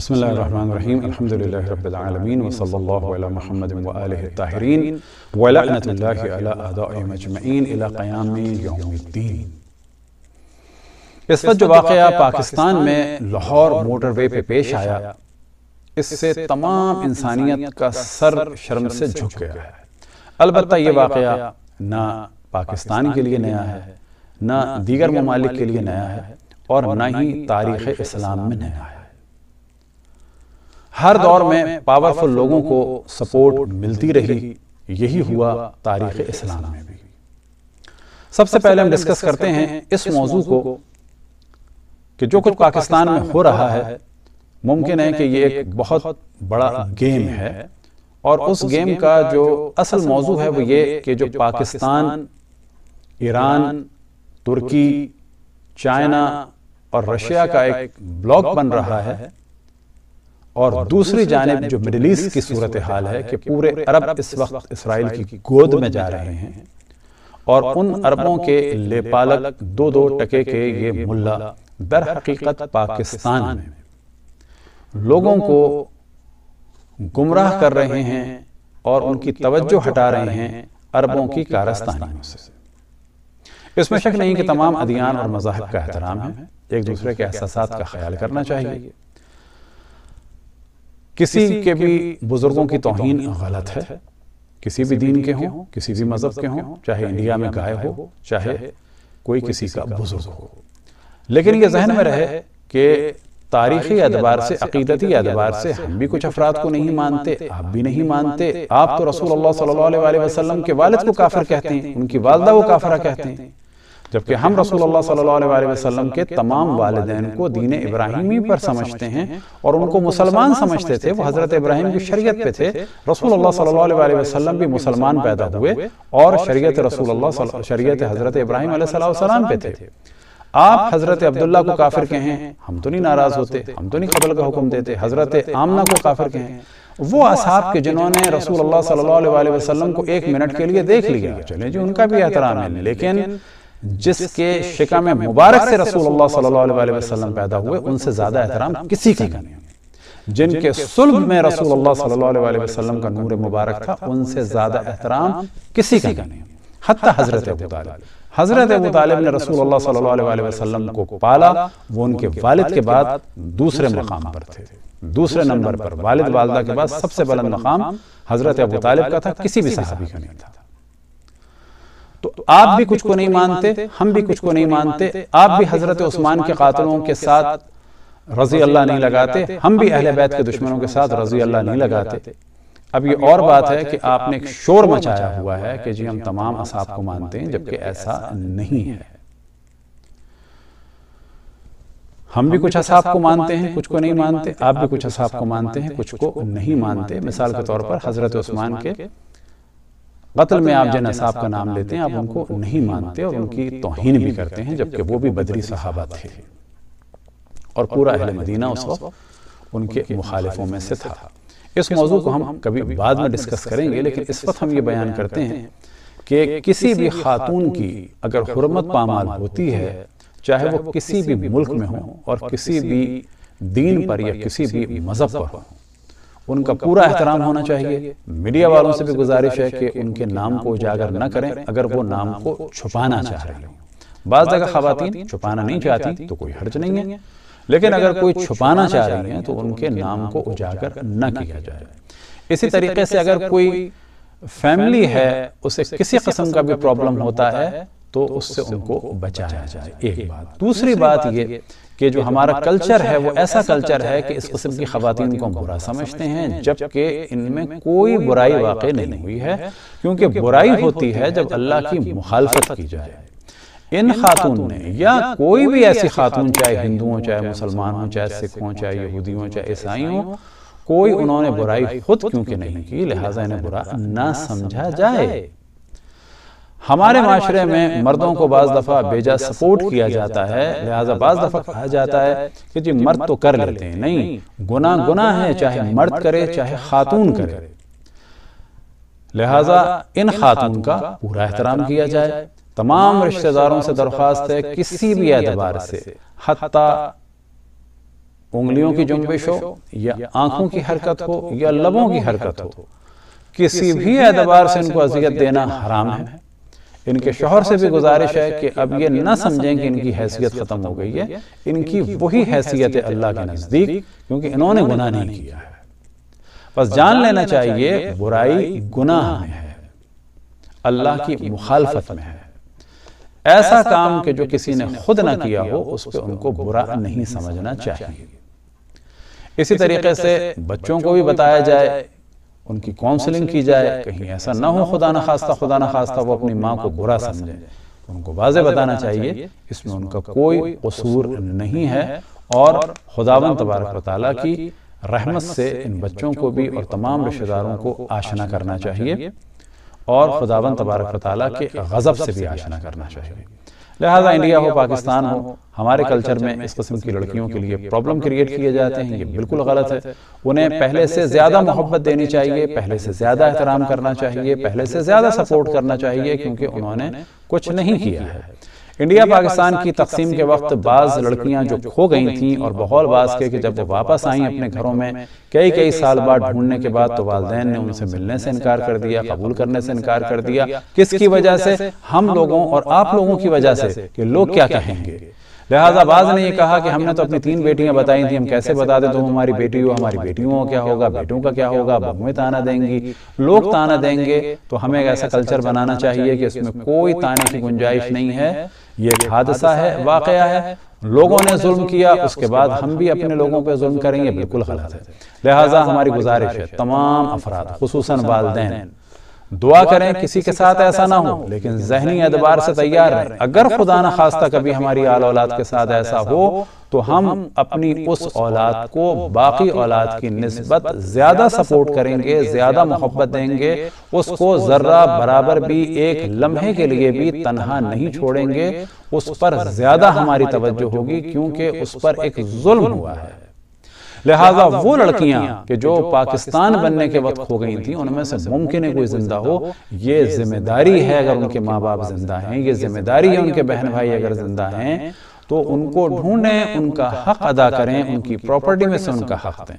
بسم اللہ الرحمن الرحیم الحمدللہ رب العالمین وصلی اللہ علی محمد وآلہ الطاہرین ولعنۃ اللہ علی اعدائہم اجمعین الی قیام یوم الدین۔ اس وقت جو واقعہ پاکستان میں لاہور موٹر وے پہ پیش آیا، اس سے تمام انسانیت کا سر شرم سے جھک گیا ہے۔ البتہ یہ واقعہ نہ پاکستان کے لیے نیا ہے، نہ دیگر ممالک کے لیے نیا ہے، اور نہ ہی تاریخ اسلام میں نیا ہے۔ ہر دور میں پاورفل لوگوں کو سپورٹ ملتی رہی، یہی ہوا تاریخ اسلام میں بھی۔ سب سے پہلے ہم ڈسکس کرتے ہیں اس موضوع کو کہ جو کچھ پاکستان میں ہو رہا ہے، ممکن ہے کہ یہ ایک بہت بڑا گیم ہے، اور اس گیم کا جو اصل موضوع ہے وہ یہ کہ جو پاکستان، ایران، ترکی، چائنا اور رشیا کا ایک بلاک بن رہا ہے، اور دوسری جانب جو مڈل ایسٹ کی صورتحال ہے کہ پورے عرب اس وقت اسرائیل کی گود میں جا رہے ہیں، اور ان عربوں کے لیپالک دو دو ٹکے کے یہ ملا در حقیقت پاکستان میں لوگوں کو گمراہ کر رہے ہیں اور ان کی توجہ ہٹا رہے ہیں عربوں کی کارستانیوں سے۔ اس میں شک نہیں کہ تمام ادیان اور مذاہب کا احترام ہے، ایک دوسرے کے احساسات کا خیال کرنا چاہیے۔ کسی کے بھی بزرگوں کی توہین غلط ہے، کسی بھی دین کے ہوں، کسی بھی مذہب کے ہوں، چاہے انڈیا میں گائے ہو، چاہے کوئی کسی کا بزرگ ہو، لیکن یہ ذہن میں رہے کہ تاریخی اعتبار سے، عقیدتی اعتبار سے ہم بھی کچھ افراد کو نہیں مانتے، آپ بھی نہیں مانتے۔ آپ تو رسول اللہ صلی اللہ علیہ وسلم کے والد کو کافر کہتے ہیں، ان کی والدہ کو کافرہ کہتے ہیں، جبکہ ہم رسول اللہ صلی اللہ علیہ وسلم کے تمام والدین کو دین ابراہیمی پر سمجھتے ہیں اور ان کو مسلمان سمجھتے تھے۔ وہ حضرت ابراہیم کی شریعت پہ تھے، رسول اللہ صلی اللہ علیہ وسلم بھی مسلمان پیدا ہوئے اور شریعت حضرت ابراہیم علیہ السلام پہ تھے۔ آپ حضرت عبداللہ کو کافر کہیں، ہم تو نہیں ناراض ہوتے، ہم تو نہیں قتل کا حکم دیتے۔ حضرت آمنہ کو کافر کہیں، وہ اصحاب کے جنہوں نے رسول اللہ صلی اللہ علیہ وسلم کو ایک منٹ کے لیے دیکھ لیا، چلیں جی ان کا بھی احترام ہے، لیکن جس کے شکم مبارک سے رسول اللہ صلی اللہ علیہ وسلم پیدا ہوئے، ان سے زیادہ احترام کسی کا نہیں ہے۔ جن کے صلب میں رسول اللہ صلی اللہ علیہ وسلم کا نور مبارک تھا، ان سے زیادہ احترام کسی کا نہیں ہے، حتی حضرت ابو طالب۔ حضرت ابو طالب نے رسول اللہ صلی اللہ علیہ وسلم کو پالا، وہ ان کے والد کے بعد دوسرے مقام پر تھے، دوسرے نمبر پر۔ والد والدہ کے بعد سب سے بلند مقام حضرت ابو طالب کا تھا، کسی بھی صحابی کا نہیں تھا۔ تو آپ بھی کچھ کو نہیں مانتے، ہم بھی کچھ کو نہیں مانتے۔ آپ بھی حضرت عثمان کے قاتلوں کے ساتھ رضی اللہ نہیں لگاتے، ہم بھی اہل بیت کے دشمنوں کے ساتھ رضی اللہ نہیں لگاتے۔ اب یہ اور بات ہے کہ آپ نے ایک شور مچایا ہوا ہے کہ جی ہم تمام اصحاب کو مانتے ہیں، جبکہ ایسا نہیں ہے۔ ہم بھی کچھ اصحاب کو مانتے ہیں، کچھ کو نہیں مانتے۔ آپ بھی کچھ اصحاب کو مانتے ہیں، کچھ کو نہیں مانتے۔ مثال کے طور پر حضرت عثمان کے قتل میں آپ جن اصحاب کا نام لیتے ہیں، آپ ان کو نہیں مانتے اور ان کی توہین بھی کرتے ہیں، جبکہ وہ بھی بدری صحابہ تھے اور پورا اہل مدینہ اس وقت ان کے مخالفوں میں سے تھا۔ اس موضوع کو ہم کبھی بعد میں ڈسکس کریں گے، لیکن اس وقت ہم یہ بیان کرتے ہیں کہ کسی بھی خاتون کی اگر حرمت پامال ہوتی ہے، چاہے وہ کسی بھی ملک میں ہو اور کسی بھی دین پر یا کسی بھی مذہب پر ہو، ان کا پورا احترام ہونا چاہیے۔ میڈیا والوں سے بھی گزارش ہے کہ ان کے نام کو اجاگر نہ کریں اگر وہ نام کو چھپانا چاہ رہے ہیں۔ بعض جگہ خواتین چھپانا نہیں چاہتی تو کوئی حرج نہیں ہے، لیکن اگر کوئی چھپانا چاہ رہی ہیں تو ان کے نام کو اجاگر نہ کیا جائے۔ اسی طریقے سے اگر کوئی فیملی ہے، اسے کسی قسم کا بھی پرابلم ہوتا ہے تو اس سے ان کو بچایا جائے، ایک بات۔ دوسری بات یہ کہ جو ہمارا کلچر ہے وہ ایسا کلچر ہے کہ اس قسم کی خواتین کو ہم برا سمجھتے ہیں، جبکہ ان میں کوئی برائی واقع نہیں ہوئی ہے، کیونکہ برائی ہوتی ہے جب اللہ کی مخالفت کی جائے۔ ان خاتون نے یا کوئی بھی ایسی خاتون، چاہے ہندو ہوں، چاہے مسلمان ہوں، چاہے سکھ ہوں، چاہے یہودی ہوں، چاہے عیسائی ہوں، کوئی انہوں نے برائی خود کیونکہ نہیں کی، لہٰذا انہیں برا نہ سمجھا جائے۔ ہمارے معاشرے میں مردوں کو بعض دفعہ بیجا سپورٹ کیا جاتا ہے، لہٰذا بعض دفعہ کہا جاتا ہے کہ جی مرد تو کر لیتے ہیں۔ نہیں، گناہ گناہ ہے، چاہے مرد کرے چاہے خاتون کرے، لہٰذا ان خاتون کا پورا احترام کیا جائے۔ تمام رشتہ داروں سے درخواست ہے کسی بھی اعتبار سے، حتیٰ انگلیوں کی جنبش ہو یا آنکھوں کی حرکت ہو یا لبوں کی حرکت ہو، کسی بھی اعتبار سے ان کو اذیت دینا حرام ہے۔ ان کے شوہر سے بھی گزارش ہے کہ اب یہ نہ سمجھیں کہ ان کی حیثیت ختم ہو گئی ہے، ان کی وہی حیثیت ہے اللہ کے نزدیک، کیونکہ انہوں نے گناہ نہیں کیا ہے۔ بس جان لینا چاہیے برائی گناہ میں ہے، اللہ کی مخالفت میں ہے۔ ایسا کام کہ جو کسی نے خود نہ کیا ہو اس پہ ان کو برا نہیں سمجھنا چاہیے۔ اسی طریقے سے بچوں کو بھی بتایا جائے، ان کی کونسلنگ کی جائے، کہیں ایسا نہ ہو خدا نہ خواستہ وہ اپنی ماں کو برا سمجھے۔ ان کو واضح بتانا چاہیے اس میں ان کا کوئی قصور نہیں ہے، اور خداوند تبارک و تعالیٰ کی رحمت سے ان بچوں کو بھی اور تمام رشتہ داروں کو آشنا کرنا چاہیے، اور خداوند تبارک و تعالیٰ کے غضب سے بھی آشنا کرنا چاہیے۔ لہٰذا انڈیا ہو پاکستان ہو، ہمارے کلچر میں اس قسم کی لڑکیوں کے لیے پرابلم کریٹ کیے جاتے ہیں، یہ بالکل غلط ہے۔ انہیں پہلے سے زیادہ محبت دینی چاہیے، پہلے سے زیادہ احترام کرنا چاہیے، پہلے سے زیادہ سپورٹ کرنا چاہیے، کیونکہ انہوں نے کچھ نہیں کیا ہے۔ انڈیا پاکستان کی تقسیم کے وقت بعض لڑکیاں جو کھو گئی تھیں، اور بقول بعض کے کہ جب وہ واپس آئیں اپنے گھروں میں کئی سال بعد ڈھونڈنے کے بعد، تو والدین نے ان سے ملنے سے انکار کر دیا، قبول کرنے سے انکار کر دیا۔ کس کی وجہ سے؟ ہم لوگوں اور آپ لوگوں کی وجہ سے، کہ لوگ کیا کہیں گے۔ لہٰذا بعض نے یہ کہا کہ ہم نے تو اپنی 3 بیٹیاں بتائی تھیں، ہم کیسے بتا دیں تم ہماری بیٹی ہو، ہماری بیٹیوں کو کیا ہوگا، بیٹوں کا کیا ہوگا، بہویں تانا دیں گی، لوگ تانا دیں گے۔ تو ہمیں ایسا کلچر بنانا چاہیے کہ اس میں کوئی تانے کی گنجائش نہیں ہے، یہ ایک حادثہ ہے، واقعہ ہے، لوگوں نے ظلم کیا، اس کے بعد ہم بھی اپنے لوگوں پہ ظلم کریں، یہ بالکل غلط ہے۔ لہٰذا ہماری گزارش ہے تمام افراد، خصوصاً والدین، دعا کریں کسی کے ساتھ ایسا نہ ہو، لیکن ذہنی اعتبار سے تیار رہیں۔ اگر خدا نہ خواستہ کبھی ہماری آل اولاد کے ساتھ ایسا ہو تو ہم اپنی اس اولاد کو باقی اولاد کی نسبت زیادہ سپورٹ کریں گے، زیادہ محبت دیں گے، اس کو ذرہ برابر بھی ایک لمحے کے لیے بھی تنہا نہیں چھوڑیں گے، اس پر زیادہ ہماری توجہ ہوگی، کیونکہ اس پر ایک ظلم ہوا ہے۔ لہٰذا وہ لڑکیاں کہ جو پاکستان بننے کے وقت کھو گئی تھیں، ان میں سے ممکن ہے کوئی زندہ ہو، یہ ذمہ داری ہے اگر ان کے ماں باپ زندہ ہیں، یہ ذمہ داری ہے ان کے بہن بھائی اگر زندہ ہیں تو ان کو ڈھونڈیں، ان کا حق ادا کریں، ان کی پراپرٹی میں سے ان کا حق دیں۔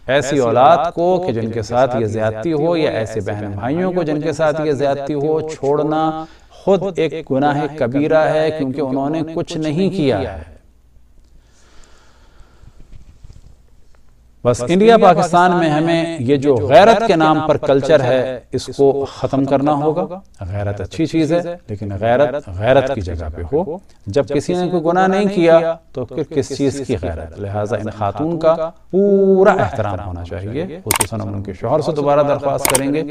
ایسی اولاد کو کہ جن کے ساتھ یہ زیادتی ہو، یا ایسے بہن بھائیوں کو جن کے ساتھ یہ زیادتی ہو، چھوڑنا خود ایک گناہ کبیرہ ہے، کیونکہ انہوں نے کچھ نہیں کیا ہے۔ بس انڈیا پاکستان میں ہمیں یہ جو غیرت کے نام پر کلچر ہے اس کو ختم کرنا ہوگا۔ غیرت اچھی چیز ہے، لیکن غیرت غیرت کی جگہ پہ ہو۔ جب کسی نے کوئی گناہ نہیں کیا تو پھر کس چیز کی غیرت؟ لہٰذا ان خاتون کا پورا احترام ہونا چاہیے۔ خصوصاً ہم ان کے شوہر سے دوبارہ درخواست کریں گے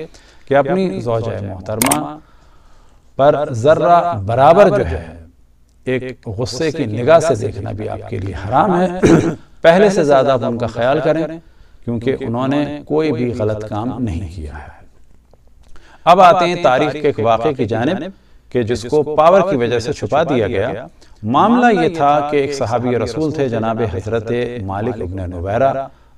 کہ اپنی زوجہ محترمہ پر ذرہ برابر جو ہے ایک غصے کی نگاہ سے دیکھنا بھی آپ کے لیے حرام ہے۔ پہلے سے زیادہ آپ ان کا خیال کریں، کیونکہ انہوں نے کوئی بھی غلط کام نہیں کیا ہے۔ اب آتے ہیں تاریخ کے ایک واقعے کی جانب کہ جس کو پاور کی وجہ سے چھپا دیا گیا۔ معاملہ یہ تھا کہ ایک صحابی رسول تھے جناب حضرت مالک ابن نویرہ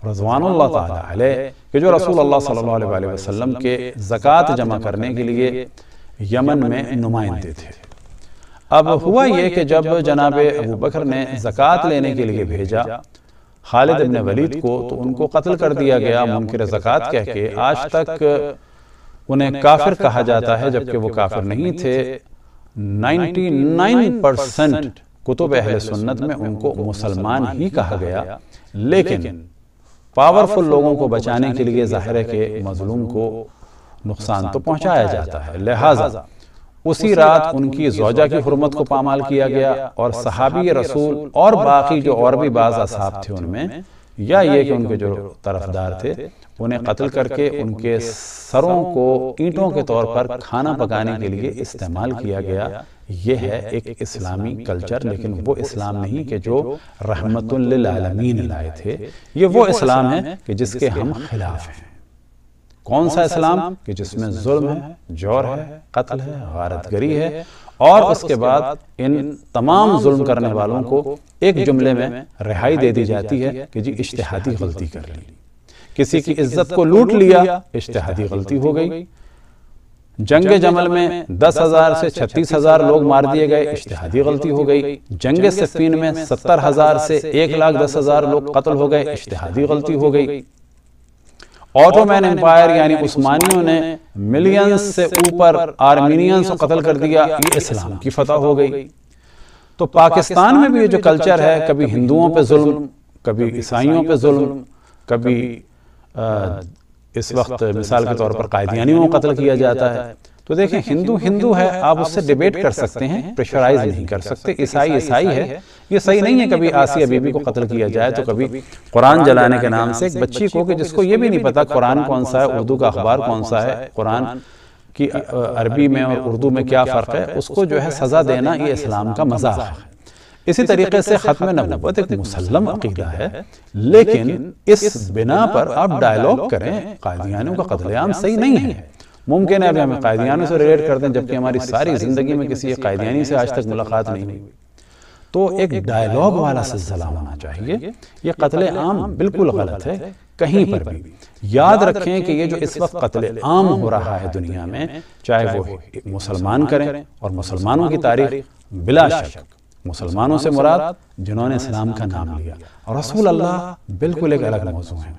رضوان اللہ تعالی علیہ، کہ جو رسول اللہ صلی اللہ علیہ وسلم کے زکوٰۃ جمع کرنے کے لیے یمن میں نمائندے تھے۔ اب ہوا یہ کہ جب جناب ابو بکر نے زکوٰۃ لینے کے لیے بھیجا خالد ابن ولید کو، تو ان کو قتل کر دیا گیا منکر زکوٰۃ کہہ کے۔ آج تک انہیں کافر کہا جاتا ہے، جبکہ وہ کافر نہیں تھے۔ 99% کتب اہل سنت میں ان کو مسلمان ہی کہا گیا، لیکن پاورفل لوگوں کو بچانے کے لیے ظاہر ہے کہ مظلوم کو نقصان تو پہنچایا جاتا ہے۔ لہٰذا اسی رات ان کی زوجہ کی حرمت کو پامال کیا گیا، اور صحابی رسول اور باقی جو اور بھی بعض اصحاب تھے ان میں، یا یہ کہ ان کے جو طرفدار تھے، انہیں قتل کر کے ان کے سروں کو اینٹوں کے طور پر کھانا پکانے کے لیے استعمال کیا گیا۔ یہ ہے ایک اسلامی کلچر، لیکن وہ اسلام نہیں کہ جو رحمت للعالمین لائے تھے۔ یہ وہ اسلام ہے کہ جس کے ہم خلاف ہیں۔ کون سا اسلام؟ کہ جس میں ظلم ہے، جور ہے، قتل ہے، غارت گری ہے، اور اس کے بعد ان تمام ظلم کرنے والوں کو ایک جملے میں رہائی دے دی جاتی ہے کہ جی اجتہادی غلطی کر لی۔ کسی کی عزت کو لوٹ لیا، اجتہادی غلطی ہو گئی۔ جنگ جمل میں 10,000 سے 36,000 لوگ مار دیے گئے، اجتہادی غلطی ہو گئی۔ جنگ صفین میں 70,000 سے 1,10,000 لوگ قتل ہو گئے، اجتہادی غلطی ہو گئی۔ آٹومین امپائر یعنی عثمانیوں نے ملینز سے اوپر آرمینینز کو قتل کر دیا، یہ اسلام کی فتح ہو گئی۔ تو پاکستان میں بھی یہ جو کلچر ہے، کبھی ہندوؤں پہ ظلم، کبھی عیسائیوں پہ ظلم، کبھی اس وقت مثال کے طور پر قائدیانیوں کو قتل کیا جاتا ہے۔ تو دیکھیں ہندو ہے، آپ اس سے ڈیبیٹ کر سکتے ہیں، پریشرائز نہیں کر سکتے۔ عیسائی ہے، یہ صحیح نہیں ہے کبھی آسیہ بی بی کو قتل کیا جائے تو کبھی قرآن جلانے کے نام سے ایک بچی کو، کہ جس کو یہ بھی نہیں پتا قرآن کون سا ہے، اردو کا اخبار کون سا ہے، قرآن کی عربی میں اور اردو میں کیا فرق ہے، اس کو جو ہے سزا دینا، یہ اسلام کا مذاق ہے۔ اسی طریقے سے ختم نبوت ایک مسلم عقیدہ ہے، لیکن اس بنا پر آپ ڈائیلاگ کریں قائدیانیوں کا قتل عام صحیح نہیں ہے۔ ممکن ہے ابھی ہمیں قائدیانوں سے ریلیٹ کر دیں، جبکہ ہماری ساری زندگی میں کسی قائدیانی سے آج تک ملاقات نہیں ہوئی۔ تو ایک ڈائیلاگ والا سلسلہ ہونا چاہیے۔ یہ قتل عام بالکل غلط ہے کہیں پر بھی۔ یاد رکھیں کہ یہ جو اس وقت قتل عام ہو رہا ہے دنیا میں، چاہے وہ مسلمان کریں، اور مسلمانوں کی تاریخ بلا شک مسلمانوں سے مراد جنہوں نے اسلام کا نام لیا، اور رسول اللہ بالکل ایک الگ موضوع ہے،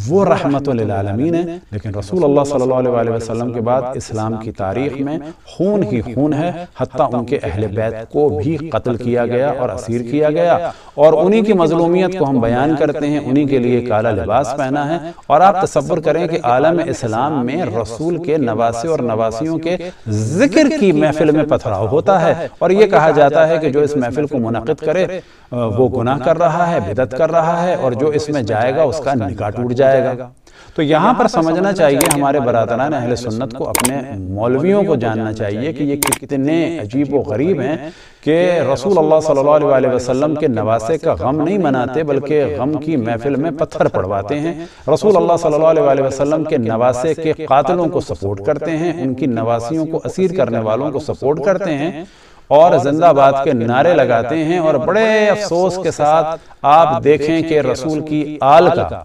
وہ رحمت للعالمین ہے۔ لیکن رسول اللہ صلی اللہ علیہ وسلم کے بعد اسلام کی تاریخ میں خون ہی خون ہے، حتیٰ ان کے اہل بیت کو بھی قتل کیا گیا اور اسیر کیا گیا، اور انہی کی مظلومیت کو ہم بیان کرتے ہیں، انہی کے لیے کالا لباس پہنا ہے۔ اور آپ تصور کریں کہ عالم اسلام میں رسول کے نواسے اور نواسیوں کے ذکر کی محفل میں پتھراؤ ہوتا ہے، اور یہ کہا جاتا ہے کہ جو اس محفل کو منعقد کرے وہ گناہ کر رہا ہے، بدعت کر رہا ہے، اور جو اس میں جائے گا اس کا نکاح ٹوٹ جائے گا۔ تو یہاں پر سمجھنا چاہیے ہمارے برادران اہل سنت کو، اپنے مولویوں کو جاننا چاہیے کہ یہ کتنے عجیب و غریب ہیں کہ رسول اللہ صلی اللہ علیہ وسلم کے نواسے کا غم نہیں مناتے، بلکہ غم کی محفل میں پتھر پڑواتے ہیں۔ رسول اللہ صلی اللہ علیہ وسلم کے نواسے کے قاتلوں کو سپورٹ کرتے ہیں، ان کی نواسیوں کو اسیر کرنے والوں کو سپورٹ کرتے ہیں، اور زندہ باد کے نعرے لگاتے ہیں۔ اور بڑے افسوس کے ساتھ آپ دیکھیں کہ رسول کی آل کا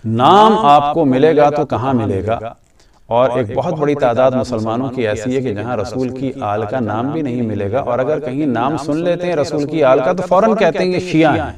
نام آپ کو ملے گا تو کہاں ملے گا، اور ایک بہت بڑی تعداد مسلمانوں کی ایسی ہے کہ جہاں رسول کی آل کا نام بھی نہیں ملے گا، اور اگر کہیں نام سن لیتے ہیں رسول کی آل کا تو فوراً کہتے ہیں یہ شیعہ ہیں۔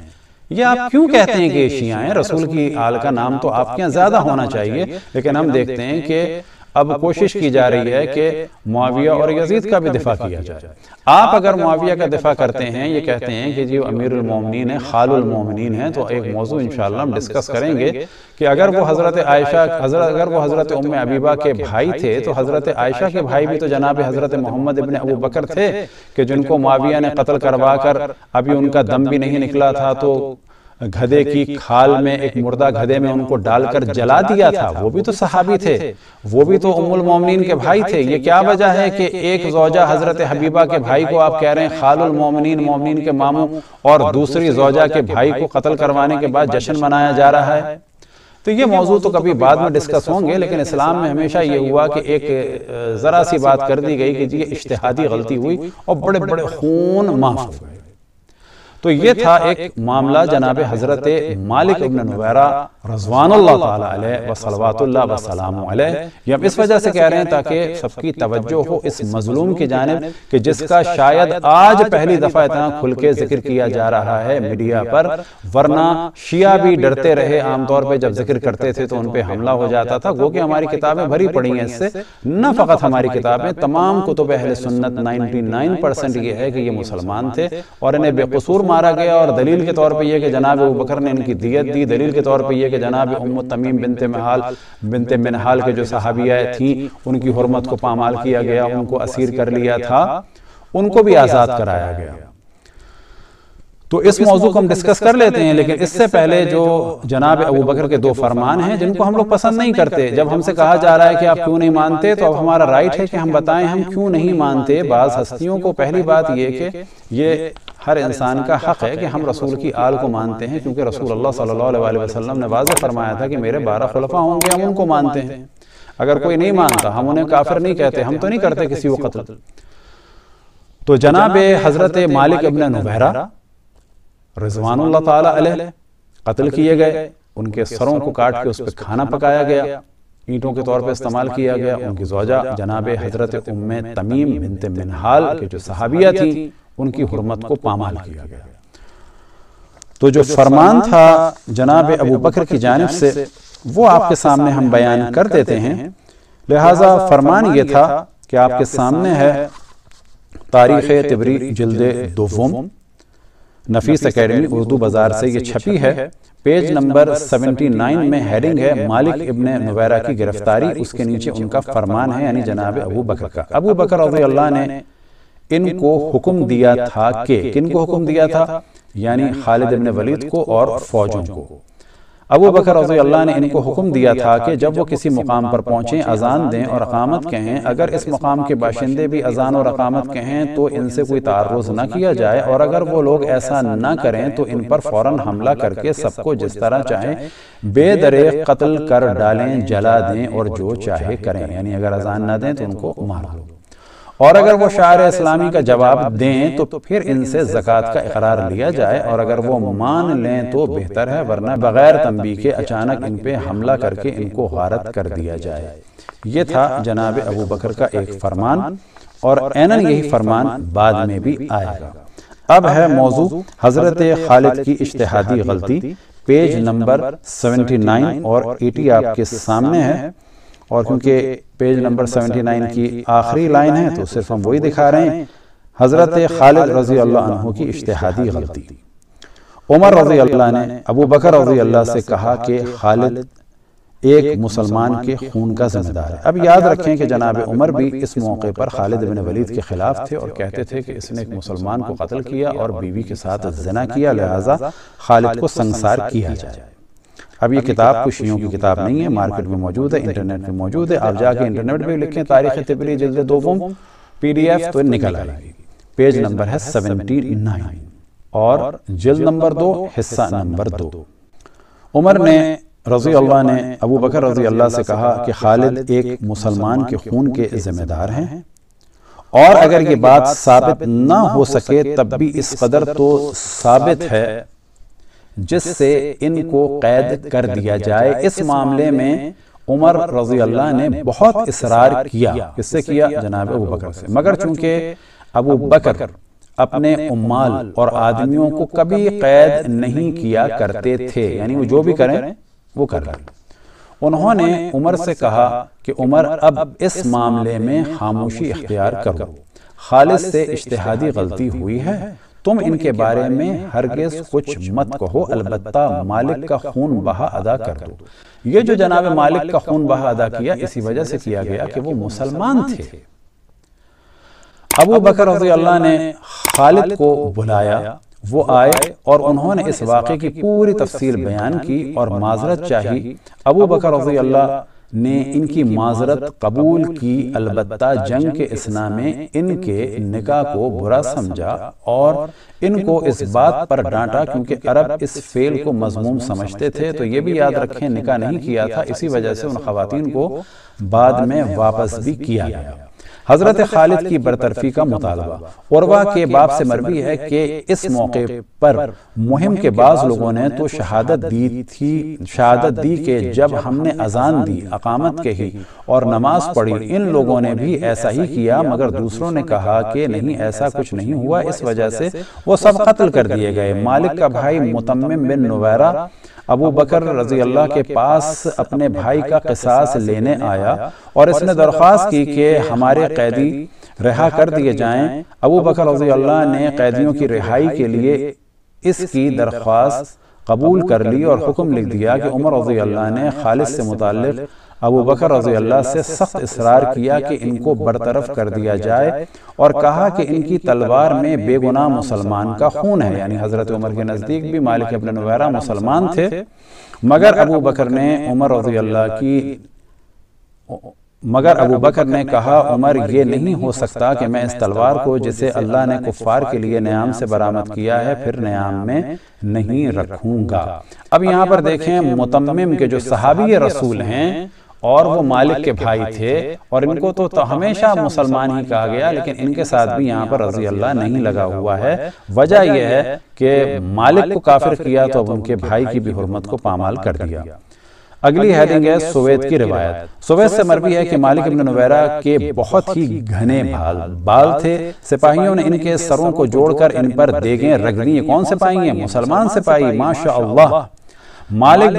یہ آپ کیوں کہتے ہیں کہ یہ شیعہ ہیں؟ رسول کی آل کا نام تو آپ کے یہاں زیادہ ہونا چاہیے، لیکن ہم دیکھتے ہیں کہ اب کوشش کی جا رہی ہے کہ معاویہ اور یزید کا بھی دفاع کیا جائے۔ آپ اگر معاویہ کا دفاع کرتے ہیں، یہ کہتے ہیں کہ جی وہ امیر المومنین ہیں، خال المومنین ہیں، تو ایک موضوع انشاءاللہ ہم ڈسکس کریں گے کہ اگر وہ حضرت عائشہ، اگر وہ حضرت ام حبیبہ کے بھائی تھے تو حضرت عائشہ کے بھائی بھی تو جناب حضرت محمد ابن ابو بکر تھے، کہ جن کو معاویہ نے قتل کروا کر ابھی ان کا دم بھی نہیں نکلا تھا تو گھدے کی کھال میں، ایک مردہ گھدے میں ان کو ڈال کر جلا دیا تھا۔ وہ بھی تو صحابی تھے، وہ بھی تو ام المومنین کے بھائی تھے۔ یہ کیا وجہ ہے کہ ایک زوجہ حضرت حبیبہ کے بھائی کو آپ کہہ رہے ہیں خال المومنین، مومنین کے ماموں، اور دوسری زوجہ کے بھائی کو قتل کروانے کے بعد جشن منایا جا رہا ہے؟ تو یہ موضوع تو کبھی بعد میں ڈسکس ہوں گے، لیکن اسلام میں ہمیشہ یہ ہوا کہ ایک ذرا سی بات کر دی گئی کہ یہ اجتہادی غلطی ہوئی اور بڑے بڑے خون معاف ہو گئے۔ تو یہ تھا ایک معاملہ جناب حضرت مالک ابن نویرہ رضوان اللہ تعالیٰ علیہ وصلوات اللہ وسلام علیہ۔ یہ ہم اس وجہ سے کہہ رہے ہیں تاکہ سب کی توجہ ہو اس مظلوم کی جانب، کہ جس کا شاید آج پہلی دفعہ اتنا کھل کے ذکر کیا جا رہا ہے میڈیا پر، ورنہ شیعہ بھی ڈرتے رہے۔ عام طور پہ جب ذکر کرتے تھے تو ان پہ حملہ ہو جاتا تھا، گو کہ ہماری کتابیں بھری پڑی ہیں اس سے، نہ فقط ہماری کتابیں، تمام کتب اہل سنت 99% یہ ہے کہ یہ مسلمان تھے اور انہیں بے قصور مارا گیا، اور دلیل کے طور پہ یہ کہ جناب ابو بکر نے ان کی دیت دی، دلیل کے طور پہ یہ کہ جناب ام تمیم بنت منہال کے جو صحابیہ تھیں ان کی حرمت کو پامال کیا گیا، ان کو اسیر کر لیا تھا، ان کو بھی آزاد کرایا گیا۔ تو اس موضوع کو ہم ڈسکس کر لیتے ہیں، لیکن اس سے پہلے جو جناب ابو بکر کے دو فرمان ہیں جن کو ہم لوگ پسند نہیں کرتے، جب ہم سے کہا جا رہا ہے کہ آپ کیوں نہیں مانتے، تو اب ہمارا رائٹ ہے کہ ہم بتائیں ہم کیوں نہیں مانتے۔ بعض ہستیوں کو پہلی بات یہ کہ یہ ہر انسان کا حق ہے کہ ہم رسول کی آل کو مانتے ہیں، کیونکہ رسول اللہ صلی اللہ علیہ وسلم نے واضح فرمایا تھا کہ میرے 12 خلفاء ہوں گے، ہم ان کو مانتے ہیں۔ اگر کوئی نہیں مانتا ہم انہیں کافر نہیں کہتے، ہم تو نہیں کرتے کسی کو قتل۔ تو جناب حضرت مالک ابن نویرہ رضوان اللہ تعالیٰ علیہ قتل کیے گئے، ان کے سروں کو کاٹ کے اس پہ کھانا پکایا گیا، اینٹوں کے طور پہ استعمال کیا گیا. ان کی زوجہ جناب حضرت ام تمیم بنت منہال کے جو صحابیہ تھیں ان کی حرمت کو پامال کیا گیا. تو جو فرمان تھا جناب ابو بکر کی جانب سے وہ آپ کے سامنے ہم بیان کر دیتے ہیں. لہٰذا فرمان یہ تھا کہ آپ کے سامنے ہے تاریخ طبری جلد دوم، نفیس اکیڈمی اردو بازار سے یہ چھپی ہے. پیج نمبر 79 میں ہیڈنگ ہے مالک ابن نویرہ کی گرفتاری. اس کے نیچے ان کا فرمان ہے یعنی جناب ابو بکر کا. ابو بکر رضی اللہ نے ان کو حکم دیا تھا کہ کن کو حکم دیا تھا؟ یعنی خالد ابن ولید کو اور فوجوں کو. ابو بکر رضی اللہ نے ان کو حکم دیا تھا کہ جب وہ کسی مقام پر پہنچیں اذان دیں اور اقامت کہیں. اگر اس مقام کے باشندے بھی اذان اور اقامت کہیں تو ان سے کوئی تعرض نہ کیا جائے، اور اگر وہ لوگ ایسا نہ کریں تو ان پر فوراً حملہ کر کے سب کو جس طرح چاہیں بے دریغ قتل کر ڈالیں، جلا دیں اور جو چاہے کریں. یعنی اگر اذان نہ دیں تو ان کو مار دو، اور اگر وہ شعائر اسلامی کا جواب دیں تو پھر ان سے زکوٰۃ کا اقرار لیا جائے، اور اگر وہ مان لیں تو بہتر ہے، ورنہ بغیر تنبیہ کے اچانک ان پہ حملہ کر کے ان کو غارت کر دیا جائے. یہ تھا جناب ابو بکر کا ایک فرمان، اور عیناً یہی فرمان بعد میں بھی آئے گا. اب ہے موضوع حضرت خالد کی اجتہادی غلطی. پیج نمبر 79 اور 80 آپ کے سامنے ہے، اور کیونکہ پیج نمبر 79 کی آخری لائن ہے تو صرف ہم وہی دکھا رہے ہیں. حضرت خالد رضی اللہ عنہ کی اجتہادی غلطی. عمر رضی اللہ نے ابو بکر رضی اللہ سے کہا کہ خالد ایک مسلمان کے خون کا ذمہ دار ہے. اب یاد رکھیں کہ جناب عمر بھی اس موقع پر خالد بن ولید کے خلاف تھے اور کہتے تھے کہ اس نے ایک مسلمان کو قتل کیا اور بیوی کے ساتھ زنا کیا، لہٰذا خالد کو سنگسار کیا جائے. اب یہ کتاب کوئی شیعوں کی کتاب نہیں ہے، مارکیٹ میں موجود ہے، انٹرنیٹ میں موجود ہے. آپ جا کے انٹرنیٹ پہ لکھیں تاریخ طبری جلد دوم PDF تو نکل آئے گی. پیج نمبر ہے 79 اور جلد نمبر 2 حصہ نمبر 2. عمر نے رضی اللہ نے ابو بکر رضی اللہ سے کہا کہ خالد ایک مسلمان کے خون کے ذمہ دار ہیں، اور اگر یہ بات ثابت نہ ہو سکے تب بھی اس قدر تو ثابت ہے جس سے ان کو قید کر دیا جائے. اس معاملے میں عمر رضی اللہ نے بہت اصرار کیا. کس سے کیا؟ جناب ابو بکر سے. مگر چونکہ ابو بکر اپنے عمال اور آدمیوں کو کبھی قید نہیں کیا کرتے تھے، یعنی وہ جو بھی کریں وہ کر لیں. انہوں نے عمر سے کہا کہ عمر اب اس معاملے میں خاموشی اختیار کرو. خالد سے اجتہادی غلطی ہوئی ہے، تم ان کے بارے میں ہرگز کچھ مت کہو، البتہ مالک کا خون بہا ادا کر دو. یہ جو جناب مالک کا خون بہا ادا کیا اسی وجہ سے کیا گیا کہ وہ مسلمان تھے. ابو بکر رضی اللہ نے خالد کو بلایا، وہ آئے اور انہوں نے اس واقعے کی پوری تفصیل بیان کی اور معذرت چاہی. ابو بکر رضی اللہ نے ان کی معذرت قبول کی، البتہ جنگ کے اثناء میں ان کے نکاح کو برا سمجھا اور ان کو اس بات پر ڈانٹا کیونکہ عرب اس فعل کو مذموم سمجھتے تھے. تو یہ بھی یاد رکھیں نکاح نہیں کیا تھا، اسی وجہ سے ان خواتین کو بعد میں واپس بھی کیا گیا. حضرت خالد کی برطرفی کا مطالبہ. عروہ کے باب سے مروی ہے کہ اس موقع پر مہم کے بعض لوگوں نے تو شہادت دی کہ جب ہم نے اذان دی، اقامت کہی اور نماز پڑھی، ان لوگوں نے بھی ایسا ہی کیا، مگر دوسروں نے کہا کہ نہیں ایسا کچھ نہیں ہوا. اس وجہ سے وہ سب قتل کر دیے گئے. مالک کا بھائی متمم بن نویرہ ابو بکر رضی اللہ کے پاس اپنے بھائی کا قصاص لینے آیا اور اس نے درخواست کی کہ ہمارے قیدی رہا کر دیے جائیں. ابو بکر رضی اللہ نے قیدیوں کی رہائی کے لیے اس کی درخواست قبول کر لی اور حکم لکھ دیا کہ عمر رضی اللہ نے خالد سے متعلق ابو بکر رضی اللہ سے سخت اصرار کیا کہ ان کو برطرف کر دیا جائے اور کہا کہ ان کی تلوار میں بے گناہ مسلمان کا خون ہے. یعنی حضرت عمر کے نزدیک بھی مالک ابن نویرہ مسلمان تھے، مگر ابو بکر نے کہا عمر یہ نہیں ہو سکتا کہ میں اس تلوار کو جسے اللہ نے کفار کے لیے نیام سے برآمد کیا ہے پھر نیام میں نہیں رکھوں گا. اب یہاں پر دیکھیں متمم کے جو صحابی رسول ہیں اور وہ مالک کے بھائی تھے اور ان کو تو ہمیشہ مسلمان ہی کہا گیا، لیکن ان کے ساتھ بھی یہاں پر رضی اللہ نہیں لگا ہوا ہے. وجہ یہ ہے کہ مالک کو کافر کیا تو اب ان کے بھائی کی بھی حرمت کو پامال کر دیا. اگلی ہیڈنگ ہے سوید کی روایت۔ سوید سے مروی ہے کہ مالک بن نویرہ کے بہت ہی گھنے بال تھے، سپاہیوں نے ان کے سروں کو جوڑ کر ان پر دیگیں رکھ دیں۔ کون سپاہی ہیں؟ مسلمان سپاہی، ماشاءاللہ۔ مالک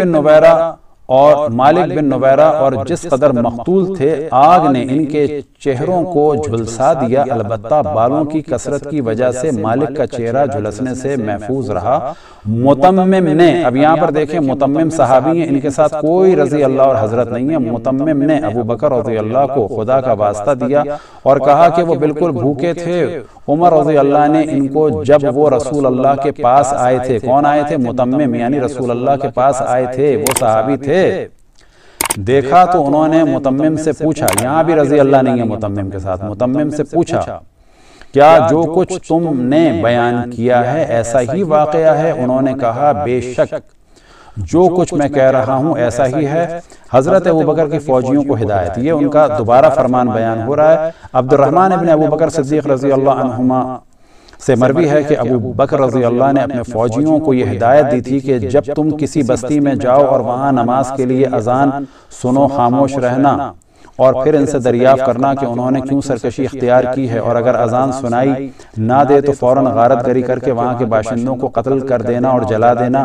بن نویرہ اور جس قدر مقتول تھے، آگ نے ان کے چہروں کو جھلسا دیا، البتہ بالوں کی کثرت کی وجہ سے مالک کا چہرہ جھلسنے سے محفوظ رہا۔ متمم نے، اب یہاں پر دیکھیں متمم صحابی ہیں، ان کے ساتھ کوئی رضی اللہ اور حضرت نہیں ہے۔ متمم نے ابو بکر رضی اللہ کو خدا کا واسطہ دیا اور کہا کہ وہ بالکل بھوکے تھے۔ عمر رضی اللہ نے ان کو جب وہ رسول اللہ کے پاس آئے تھے، کون آئے تھے؟ متمم، یعنی رسول اللہ کے پاس آئے تھے، وہ صحابی تھے، دیکھا تو انہوں نے متمم سے پوچھا، یہاں بھی رضی اللہ نہیں ہے متمم کے ساتھ، متمم سے پوچھا کیا جو کچھ تم نے بیان کیا ہے ایسا ہی واقعہ ہے؟ انہوں نے کہا بے شک جو کچھ میں کہہ رہا ہوں ایسا ہی ہے۔ حضرت ابوبکر کی فوجیوں کو ہدایت، یہ ان کا دوبارہ فرمان بیان ہو رہا ہے۔ عبد الرحمن ابن ابوبکر صدیق رضی اللہ عنہما سے مروی ہے کہ ابو بکر رضی اللہ نے اپنے فوجیوں کو یہ ہدایت دی تھی کہ جب تم کسی بستی میں جاؤ اور وہاں نماز کے لیے اذان سنو، خاموش رہنا اور پھر ان سے دریافت کرنا کہ انہوں نے کیوں سرکشی اختیار کی ہے، اور اگر اذان سنائی نہ دے تو فوراً غارت گری کر کے وہاں کے باشندوں کو قتل کر دینا اور جلا دینا۔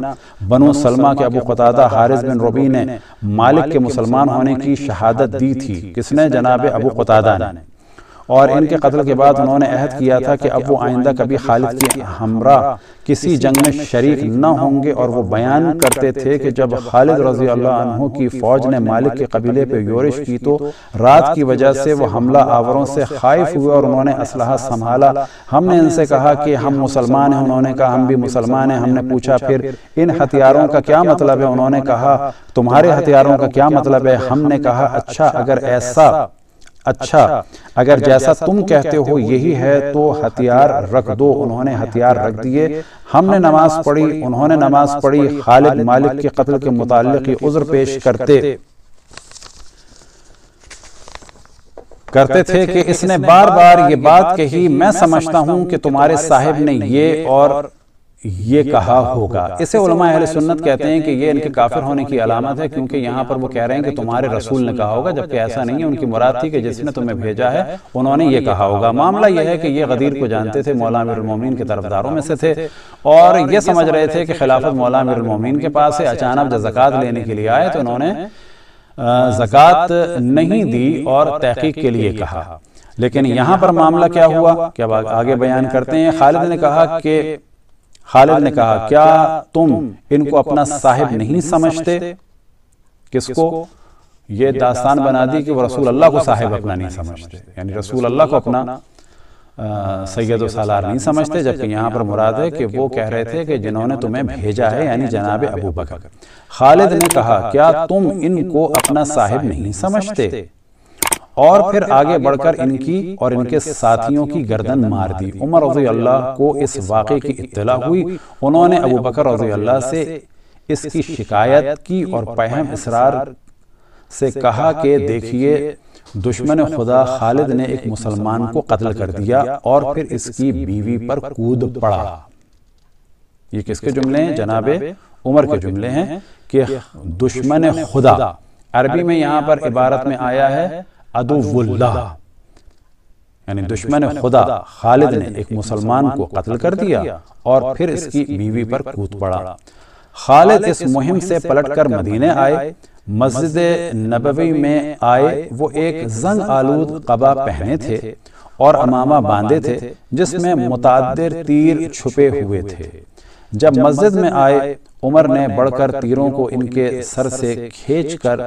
بنو سلمہ کے ابو قتادہ حارث بن ربیع نے مالک کے مسلمان ہونے کی شہادت دی تھی۔ کس نے؟ جناب ابو قتادہ نے۔ اور ان کے قتل کے بعد انہوں نے عہد کیا تھا کہ اب وہ آئندہ کبھی خالد کے ہمراہ کسی جنگ میں شریک نہ ہوں گے، اور وہ بیان کرتے تھے کہ جب خالد رضی اللہ عنہ کی فوج نے مالک کے قبیلے پہ یورش کی تو رات کی وجہ سے وہ حملہ آوروں سے خائف ہوئے اور انہوں نے اسلحہ سنبھالا۔ ہم نے ان سے کہا کہ ہم مسلمان ہیں، انہوں نے کہا ہم بھی مسلمان ہیں۔ ہم نے پوچھا پھر ان ہتھیاروں کا کیا مطلب ہے؟ انہوں نے کہا تمہارے ہتھیاروں کا کیا مطلب ہے؟ ہم نے کہا اچھا اگر جیسا تم کہتے ہو یہی ہے تو ہتھیار رکھ دو۔ انہوں نے ہتھیار رکھ دیے۔ ہم نے نماز پڑھی، انہوں نے نماز پڑھی۔ خالد مالک کے قتل کے متعلق عذر پیش کرتے تھے کہ اس نے بار بار یہ بات کہی، میں سمجھتا ہوں کہ تمہارے صاحب نے یہ اور یہ کہا ہوگا۔ اسے علماء اہل سنت کہتے ہیں کہ یہ ان کے کافر ہونے کی علامت ہے، کیونکہ یہاں پر وہ کہہ رہے ہیں کہ تمہارے رسول نے کہا ہوگا، جبکہ ایسا نہیں ہے۔ ان کی مراد تھی کہ جس نے تمہیں بھیجا ہے انہوں نے یہ کہا ہوگا۔ معاملہ یہ ہے کہ یہ غدیر کو جانتے تھے، مولا امیر المومنین کے طرفداروں میں سے تھے، اور یہ سمجھ رہے تھے کہ خلافت مولا امیر المومنین کے پاس ہے۔ اچانک جب زکوٰۃ لینے کے لیے آئے تو انہوں نے زکوٰۃ نہیں دی اور تحقیق کے لیے کہا۔ لیکن یہاں پر معاملہ کیا ہوا کہ اب آگے بیان کرتے ہیں۔ خالد نے کہا کیا تم ان کو اپنا صاحب نہیں سمجھتے؟ کس کو؟ یہ داستان بنا دی کہ وہ رسول اللہ کو صاحب اپنا نہیں سمجھتے، یعنی رسول اللہ کو اپنا سید و سالار نہیں سمجھتے، جبکہ یہاں پر مراد ہے کہ وہ کہہ رہے تھے کہ جنہوں نے تمہیں بھیجا ہے، یعنی جناب ابو بکر۔ خالد نے کہا کیا تم ان کو اپنا صاحب نہیں سمجھتے؟ اور پھر آگے بڑھ کر ان کی اور ان کے ساتھیوں کی گردن مار دی۔ عمر رضی اللہ کو اس واقعے کی اطلاع ہوئی، انہوں نے ابو بکر رضی اللہ سے اس کی شکایت کی اور پہم اصرار سے کہا کہ دیکھیے دشمن خدا خالد نے ایک مسلمان کو قتل کر دیا اور پھر اس کی بیوی پر کود پڑا۔ یہ کس کے جملے ہیں؟ جناب عمر کے جملے ہیں کہ دشمن خدا، عربی میں یہاں پر عبارت میں آیا ہے عدو اللہ، یعنی دشمن خدا خالد نے ایک مسلمان کو قتل کر دیا اور پھر اس کی بیوی پر کود پڑا۔ خالد اس مہم سے پلٹ کر مدینے آئے، مسجد نبوی میں آئے۔ وہ ایک زنگ آلود قبا پہنے تھے اور امامہ باندھے تھے جس میں متعدد تیر چھپے ہوئے تھے۔ جب مسجد میں آئے عمر نے بڑھ کر تیروں کو ان کے سر سے کھینچ کر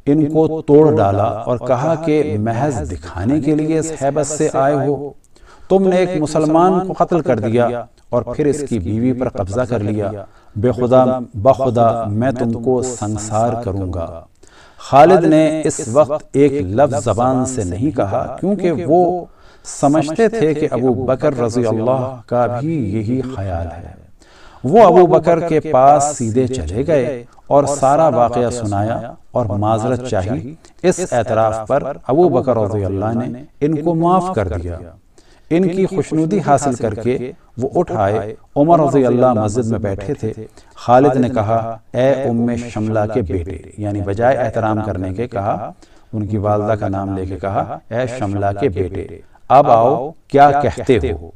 ان کو توڑ ڈالا اور کہا کہ محض دکھانے کے لیے اس ہیبت سے آئے ہو؟ تم نے ایک مسلمان کو قتل کر دیا اور پھر اس کی بیوی پر قبضہ کر لیا۔ بخدا میں تم کو سنسار کروں گا۔ خالد نے اس وقت ایک لفظ زبان سے نہیں کہا، کیونکہ وہ سمجھتے تھے کہ ابو بکر رضی اللہ کا بھی یہی خیال ہے۔ وہ ابو بکر کے پاس سیدھے چلے گئے اور سارا واقعہ سنایا اور معذرت چاہی۔ اس اعتراف پر ابو بکر رضی اللہ نے ان کو معاف کر دیا۔ ان کی خوشنودی حاصل کر کے وہ اٹھ آئے۔ عمر رضی اللہ مسجد میں بیٹھے تھے۔ خالد نے کہا اے ام شملہ کے بیٹے، یعنی بجائے احترام کرنے کے کہا، ان کی والدہ کا نام لے کے کہا اے شملہ کے بیٹے، اب آؤ کیا کہتے ہو؟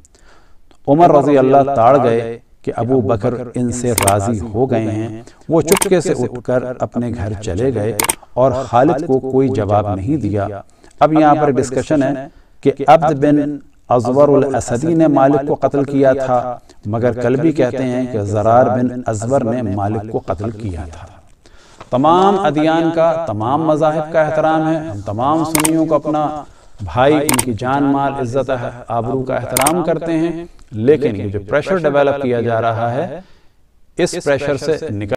عمر رضی اللہ تاڑ گئے کہ ابو بکر ان سے راضی ہو گئے ہیں۔ وہ چپکے سے اٹھ کر اپنے گھر چلے گئے اور خالد کو کوئی جواب نہیں دیا۔ اب یہاں پر ڈسکشن ہے کہ عبد بن ازور الاسدی نے مالک کو قتل کیا تھا، مگر کلبی کہتے ہیں کہ زرار بن ازور نے مالک کو قتل کیا تھا۔ تمام ادیان کا، تمام مذاہب کا احترام ہے، ہم تمام سنیوں کو اپنا بھائی، ان کی جان مال عزت آبرو کا احترام کرتے ہیں، لیکن یہ جو پریشر ڈیولپ کیا جا رہا ہے، اس پریشر سے نکل